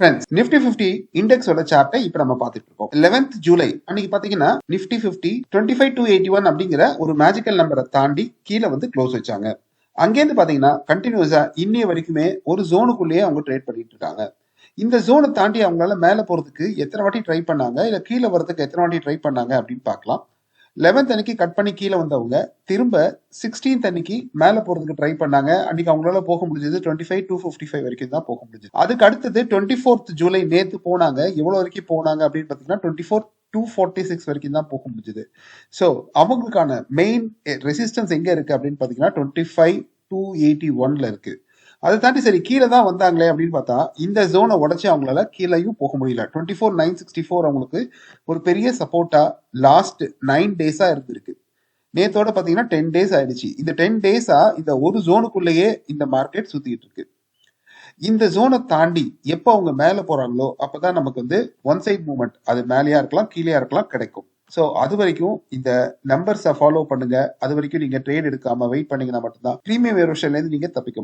Friends Nifty 50 இண்டெக்ஸோட சார்ட்டை இப்போ நம்ம பார்த்துட்டு இருக்கோம். 11th ஜூலை அன்னைக்கு பாத்தீங்கன்னா நிஃப்டி 50 25,281 அப்படிங்கிற ஒரு மேஜிக்கல் நம்பரை தாண்டி கீழே வந்து க்ளோஸ் வச்சாங்க. அங்கேருந்து பாத்தீங்கன்னா கண்டினியூஸா இன்னைய வரைக்குமே ஒரு ஜோனுக்குள்ளேயே அவங்க ட்ரேட் பண்ணிட்டு இருக்காங்க. இந்த ஜோனை தாண்டி அவங்களால மேல போறதுக்கு எத்தனை வாட்டி ட்ரை பண்ணாங்க, இல்ல கீழே வரதுக்கு எத்தனை வாட்டி ட்ரை பண்ணாங்க அப்படின்னு பார்க்கலாம். 11th அன்னைக்கு கட் பண்ணி கீழே வந்தவங்க திரும்ப 16th அன்னைக்கு மேல போறதுக்கு ட்ரை பண்ணாங்க. அன்னைக்கு அவங்களால போக முடிஞ்சது 25,255 வரைக்கும் தான் போக முடிஞ்சது. அதுக்கு அடுத்தது 24th ஜூலை நேத்து போனாங்க. எவ்வளவு வரைக்கும் போனாங்க அப்படின்னு பாத்தீங்கன்னா 24,246 வரைக்கும் தான் போக முடிஞ்சது. ஸோ அவங்களுக்கான மெயின் ரெசிஸ்டன்ஸ் எங்க இருக்கு அப்படின்னு பாத்தீங்கன்னா 25,281ல இருக்கு. அதை தாண்டி சரி கீழே தான் வந்தாங்களே அப்படின்னு பார்த்தா இந்த ஜோனை உடச்சி அவங்களால கீழேயும் போக முடியல. 24,964 அவங்களுக்கு ஒரு பெரிய சப்போர்ட்டா லாஸ்ட் 9 டேஸா இருந்திருக்கு. நேத்தோட பாத்தீங்கன்னா 10 டேஸ் ஆயிடுச்சு. இந்த 10 டேஸா இந்த ஒரு ஜோனுக்குள்ளேயே இந்த மார்க்கெட் சுத்திட்டு இருக்கு. இந்த ஜோனை தாண்டி எப்போ அவங்க மேல போறாங்களோ அப்பதான் நமக்கு வந்து ஒன் சைட் மூவ்மெண்ட், அது மேலேயா இருக்கலாம் கீழேயா இருக்கலாம், கிடைக்கும். ஸோ அது வரைக்கும் இந்த நம்பர்ஸை ஃபாலோ பண்ணுங்க. அது வரைக்கும் நீங்க ட்ரேட் எடுக்காம வெயிட் பண்ணீங்கன்னா மட்டும்தான் பிரீமியம் வேரியேஷன்ல இருந்து நீங்க தப்பிக்க முடியும்.